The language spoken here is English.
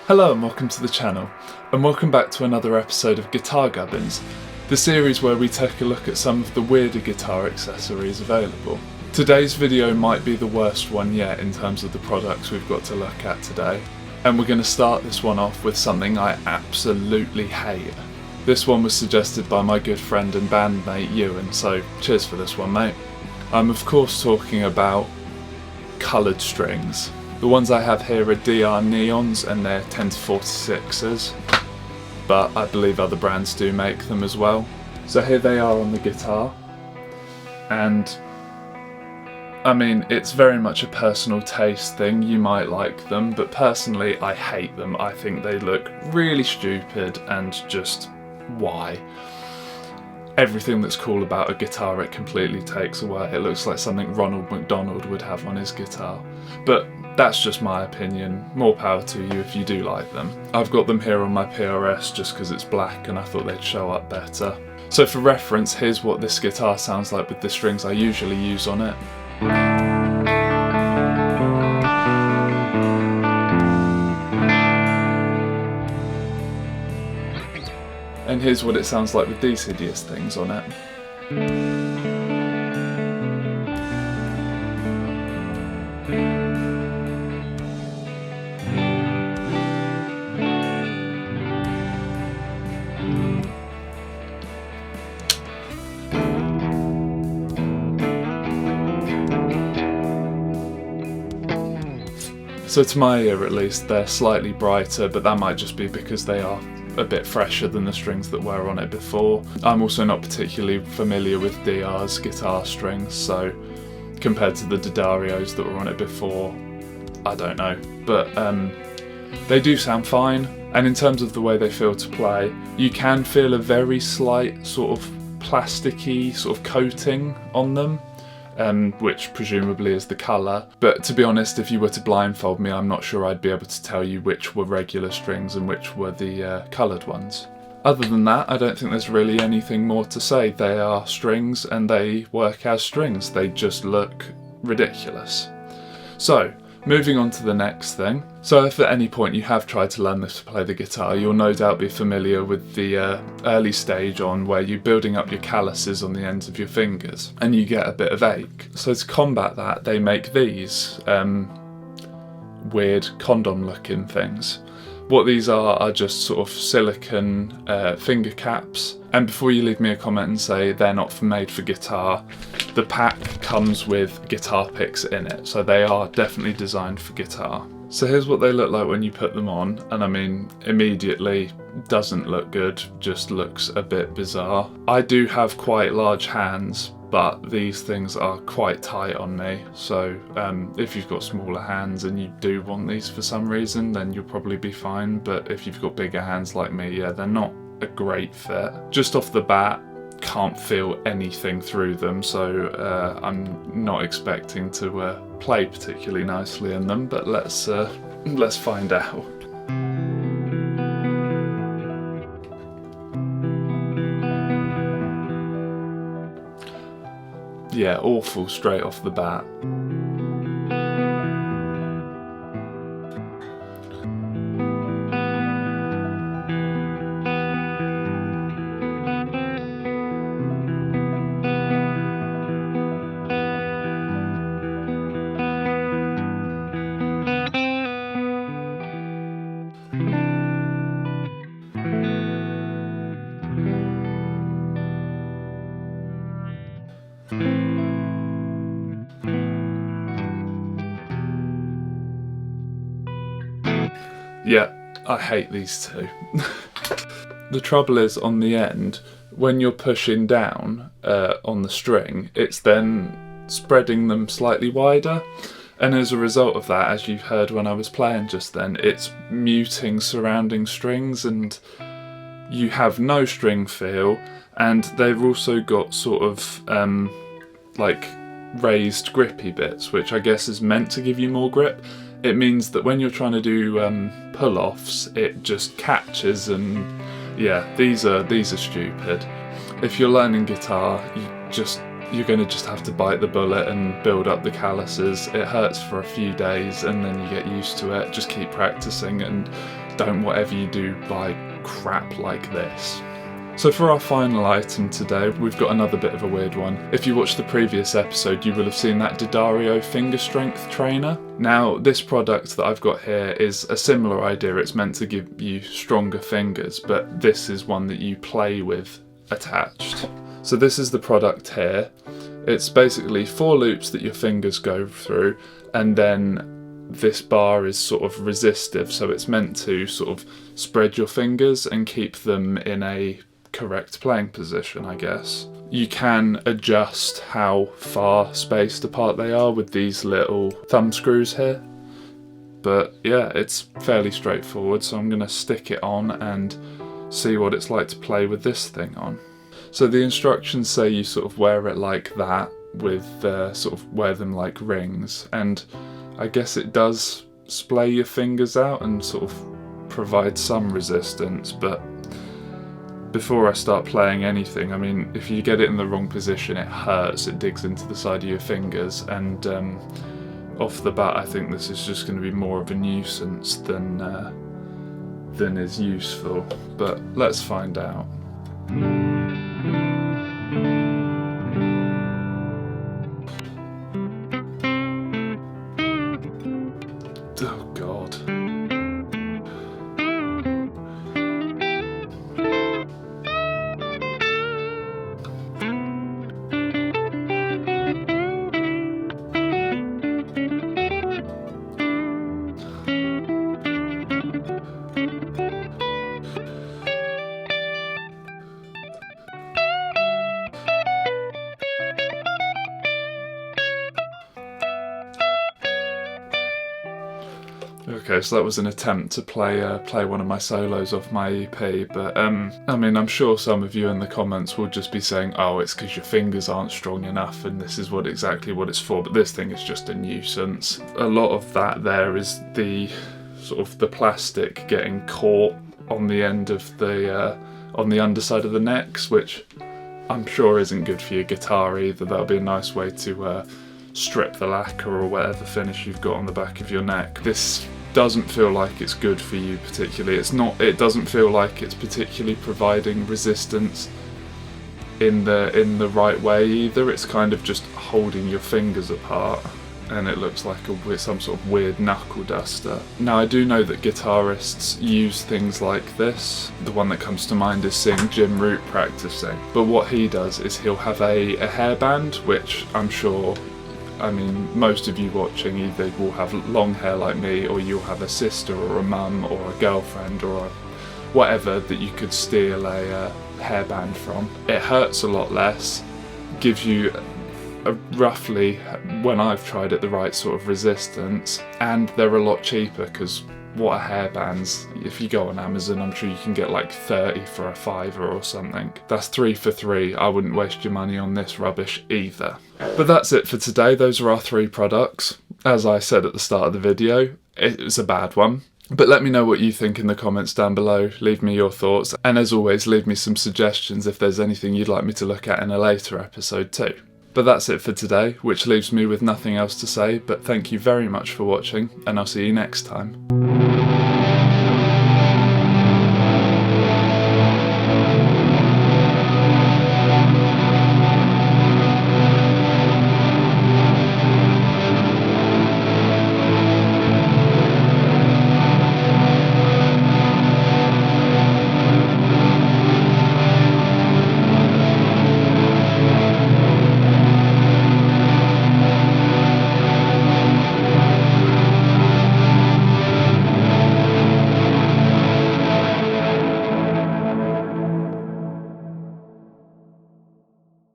Hello and welcome to the channel, and welcome back to another episode of Guitar Gubbins, the series where we take a look at some of the weirder guitar accessories available. Today's video might be the worst one yet in terms of the products we've got to look at today, and we're going to start this one off with something I absolutely hate. This one was suggested by my good friend and bandmate Ewan, so cheers for this one, mate. I'm of course talking about coloured strings. The ones I have here are DR Neons and they're 10-46s, but I believe other brands do make them as well. So here they are on the guitar, and I mean, it's very much a personal taste thing. You might like them, but personally I hate them. I think they look really stupid and just why? Everything that's cool about a guitar it completely takes away. It looks like something Ronald McDonald would have on his guitar. But that's just my opinion. More power to you if you do like them. I've got them here on my PRS just because it's black and I thought they'd show up better. So for reference, here's what this guitar sounds like with the strings I usually use on it. And here's what it sounds like with these hideous things on it. So to my ear at least, they're slightly brighter, but that might just be because they are a bit fresher than the strings that were on it before. I'm also not particularly familiar with DR's guitar strings, so compared to the D'Addario that were on it before, I don't know. But they do sound fine, and in terms of the way they feel to play, you can feel a very slight sort of plasticky sort of coating on them. Which presumably is the colour, but to be honest, if you were to blindfold me, I'm not sure I'd be able to tell you which were regular strings and which were the coloured ones. Other than that, I don't think there's really anything more to say. They are strings and they work as strings, they just look ridiculous. So, moving on to the next thing. So if at any point you have tried to learn to play the guitar, you'll no doubt be familiar with the early stage on where you're building up your calluses on the ends of your fingers and you get a bit of ache. So to combat that, they make these weird condom looking things. What these are just sort of silicone finger caps. And before you leave me a comment and say they're not made for guitar, the pack comes with guitar picks in it, so they are definitely designed for guitar. So here's what they look like when you put them on, and I mean, immediately doesn't look good, just looks a bit bizarre. I do have quite large hands, but these things are quite tight on me, so if you've got smaller hands and you do want these for some reason, then you'll probably be fine, but if you've got bigger hands like me, yeah, they're not a great fit. Just off the bat, can't feel anything through them, so I'm not expecting to play particularly nicely in them, but let's find out. Yeah, awful straight off the bat. Yeah, I hate these two. The trouble is, on the end, when you're pushing down on the string, it's then spreading them slightly wider, and as a result of that, as you heard when I was playing just then, it's muting surrounding strings and you have no string feel, and they've also got sort of like raised grippy bits, which I guess is meant to give you more grip. It means that when you're trying to do pull-offs, it just catches, and yeah, these are stupid. If you're learning guitar, you're going to just have to bite the bullet and build up the calluses. It hurts for a few days and then you get used to it. Just keep practicing, and don't whatever you do buy crap like this. So for our final item today, we've got another bit of a weird one. If you watched the previous episode, you will have seen that D'Addario finger strength trainer. Now, this product that I've got here is a similar idea. It's meant to give you stronger fingers, but this is one that you play with attached. So this is the product here. It's basically 4 loops that your fingers go through, and then this bar is sort of resistive, so it's meant to sort of spread your fingers and keep them in a correct playing position, I guess. You can adjust how far spaced apart they are with these little thumb screws here. But yeah, it's fairly straightforward, so I'm going to stick it on and see what it's like to play with this thing on. So the instructions say you sort of wear it like that, with sort of wear them like rings, and I guess it does splay your fingers out and sort of provide some resistance, but before I start playing anything, I mean, if you get it in the wrong position, it hurts, it digs into the side of your fingers, and off the bat I think this is just going to be more of a nuisance than is useful, but let's find out. Oh God. Okay, so that was an attempt to play one of my solos off my EP, but I mean, I'm sure some of you in the comments will just be saying, oh, it's because your fingers aren't strong enough and this is exactly what it's for, but this thing is just a nuisance. A lot of that there is the sort of the plastic getting caught on the end of the on the underside of the necks, which I'm sure isn't good for your guitar either. That'll be a nice way to strip the lacquer or whatever finish you've got on the back of your neck. This doesn't feel like it's good for you particularly. It doesn't feel like it's particularly providing resistance in the right way either. It's kind of just holding your fingers apart, and it looks like some sort of weird knuckle duster. Now, I do know that guitarists use things like this. The one that comes to mind is seeing Jim Root practicing, but what he does is he'll have a hairband, which I'm sure, I mean, most of you watching either will have long hair like me, or you'll have a sister or a mum or a girlfriend or whatever that you could steal a hairband from. It hurts a lot less, gives you roughly, when I've tried it, the right sort of resistance, and they're a lot cheaper because what are hairbands? If you go on Amazon, I'm sure you can get like 30 for a £5 or something. That's 3 for 3. I wouldn't waste your money on this rubbish either. But that's it for today. Those are our 3 products. As I said at the start of the video, it was a bad one. But let me know what you think in the comments down below. Leave me your thoughts. And as always, leave me some suggestions if there's anything you'd like me to look at in a later episode too. But that's it for today, which leaves me with nothing else to say, but thank you very much for watching, and I'll see you next time.